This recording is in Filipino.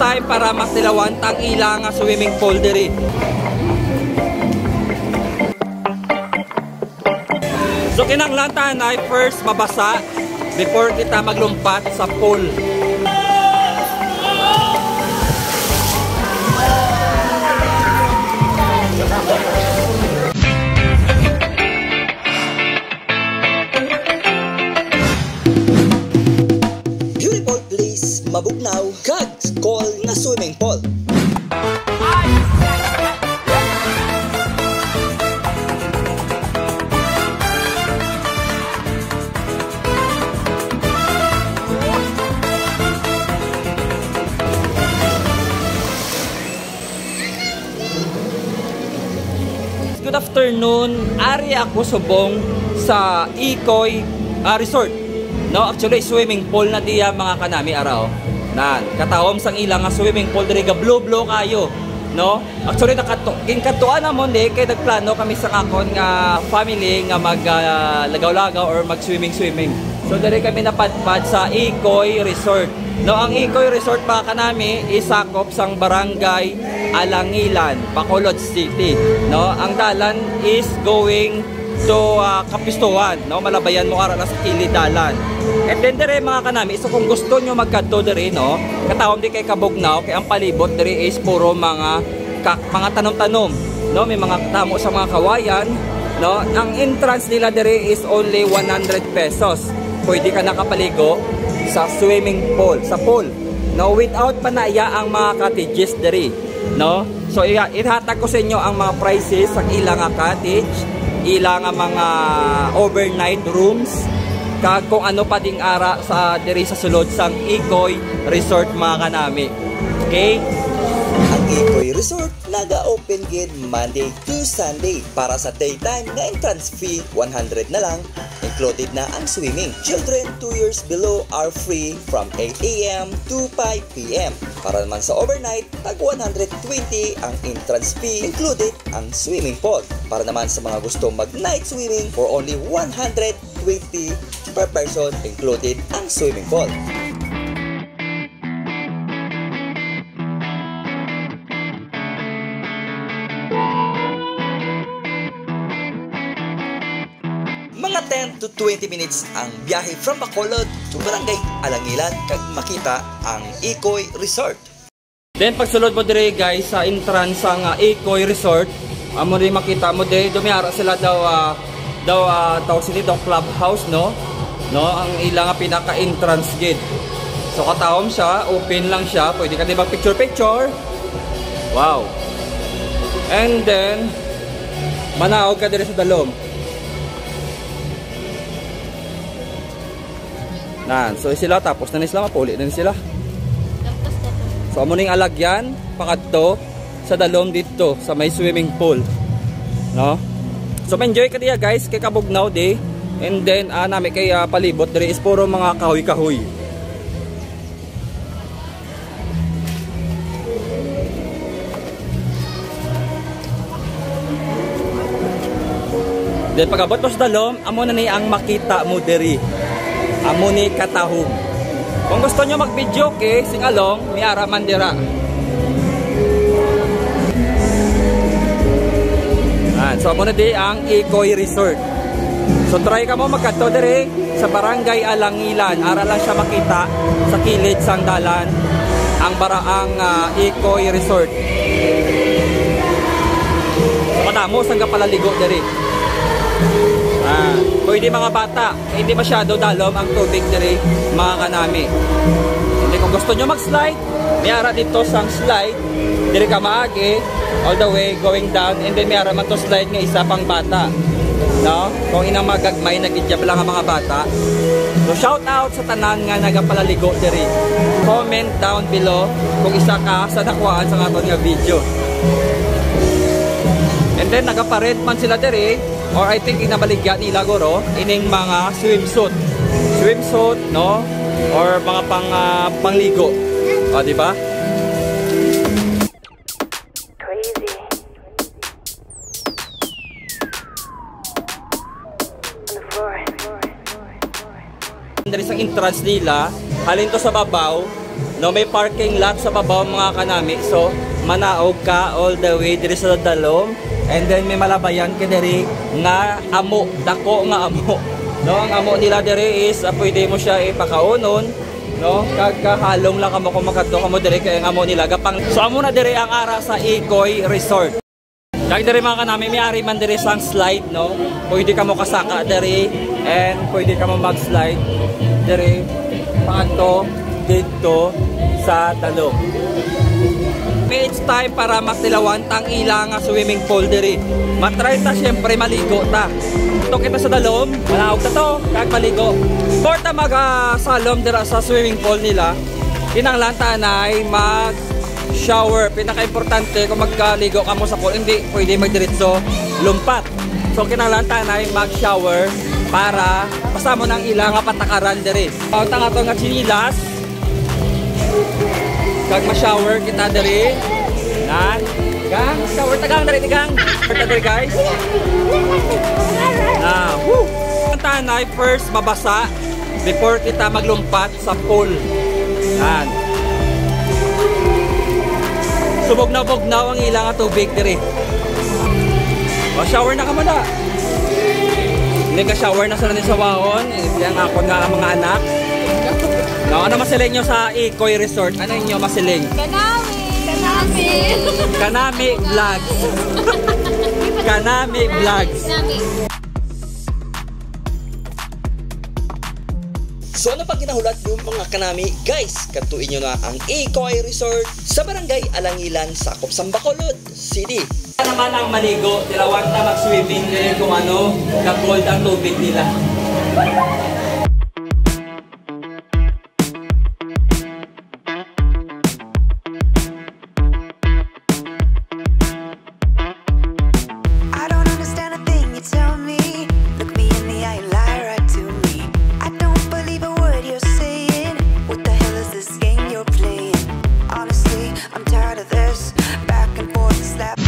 time para masilawan tang ilang swimming pool diri. So kinahanglan ay first mabasa before kita maglumpat sa pool. Beautiful place, mabugnaw, kag call na swimming pool. Good afternoon. Ari ako subong sa Ikoy Resort. No, actually swimming pool na diya mga kanami araw. Nan, katawom sang ilang nga swimming pool diri ga blue kayo. No? Actually katuan namon di kay nagplano kami sa akon nga family nga maglagaw-lagaw or mag-swimming. So diri kami napadpad sa Ikoy Resort. No, ang Ikoy Resort mga kanami isakop sang barangay Alangilan, Bacolod City. No, ang dalan is going to Kapistuan, no, malabayan mo ara sa kilid dalan. And then dire mga kanami, so kung gusto nyo magkadto dire, no, katawom di kay Kabugnaw, kay ang palibot dire is puro mga tanom-tanom, no, may mga tamo sa mga kawayan, no. Ang entrance nila dire is only 100 pesos. Pwede ka nakapaligo sa swimming pool, sa pool, no, without panaya ang mga cottages dire, no. So ihatag ko sa inyo ang mga prices sa ilang cottage, ilang mga overnight rooms, kag kung ano pa ding ara sa diri sa sulod sang Ikoy Resort mga kanami. Okay? Ang Ikoy Resort naga-open gid Monday to Sunday. Para sa daytime nga entrance fee 100 na lang, included na ang swimming. Children 2 years below are free from 8 AM to 5 PM. Para naman sa overnight, tag 120 ang entrance fee, included ang swimming pool. Para naman sa mga gusto mag-night swimming, for only 120 per person, included ang swimming pool. Mga 10 to 20 minutes ang biyahe from Bacolod to Barangay Alangilan kag makita ang Ikoy Resort. Then pagsulod mo dire guys sa entrance sang Ikoy Resort, amo rin makita mo dire dumiara sila daw tawag sila daw clubhouse, no, ang ilang pinaka-entrance gate. So katawom siya, open lang siya, pwede ka diba picture. Wow. And then manaog ka dire sa dalom. Nan, so sila tapos na sila mapuli na sila. So amo ning alagyan pakadto sa dalom dito sa may swimming pool, no? So enjoy ka diya guys kay Kabugnaw di. And then nami kay palibot diri is puro mga kahoy-kahoy. Then pagabot mo sa dalom, amo na ni ang makita mo diri. Amo ni katahog. Kung gusto nyo mag-video, okay, sing along, miara mandira. So amo na di ang Ikoy Resort. So try ka mo magkadto dire sa Barangay Alangilan. Ara lang siya makita sa kilid sang dalan ang baraang Ikoy Resort. So kadamo sang kapalaligo dire. Pwede mga bata, hindi masyado dalom ang tubig diri mga kanami. Hindi kung gusto nyo mag-slide, mayara dito sang slide, diri ka maagi, all the way going down, and then mayara man to slide nga isa pang bata. No? Kung inang magagmay, nag-idjab lang ang mga bata. So shout out sa tanan nga nagapalaligo diri. Comment down below kung isa ka sa nakuhaan sa aton nga video. And then nagapared man sila diri, or I think inabaligyan nila guro ining mga swimsuit, no, or mga pangligo, di ba? Crazy. On the floor. Dari sa entrance nila, halin to sa babaw, No, may parking lot sa babaw mga kanami. So, manaog ka all the way diri sa dalom. And then may malabayan ka diri nga amo, dako nga amo. No, ang amo nila diri is pwede mo siya ipakaunon. No, kagkahalong lang kamo kung makadto kamo diri kay ang amo nila gapang. So amo na diri ang ara sa Ikoy Resort. Kag diri mga kanami may ari man diri sang slide, no. Pwede kamo kasaka diri and pwede kamo mag-slide diri paadto dito sa dalom. It's time para masilawan tang ilang swimming pool diri. Matry ta syempre maligo ta. Ito kita sa dalom, malaog ta to, kag maligo. For ta mag-salom dira sa swimming pool nila, kinahanglan tanay mag-shower. Pinaka-importante kung magkaligo ka mo sa pool, hindi pwede magdiretso lumpat. So kinahanglan tanay mag-shower para pasamo ng ilang patakaran diri. Ang tanga to nga chinilas. Kag ma-shower kita diri. Nan, gang, shower ta gang diri gang. Shower diri guys. Woo. Tanay first mabasa before kita maglumpat sa pool. Yan. Subog-na-bognaw ang ilang tubig diri. O, shower na ka muna. Hindi ka shower na sa wahon. Yan ako nga mga anak. No, ano masiling nyo sa Ikoy Resort? Ano inyo masiling? Kanami Vlogs. Kanami Vlogs. So ano pag kinahulat yung mga kanami? Guys, kantuin nyo na ang Ikoy Resort sa Barangay Alangilan, sakop sa Bacolod City. Naman ang maligo, tilawag na mag-swimming ngayon kung ano, ka-cold ang tubig nila. I'm tired of this back and forth slap.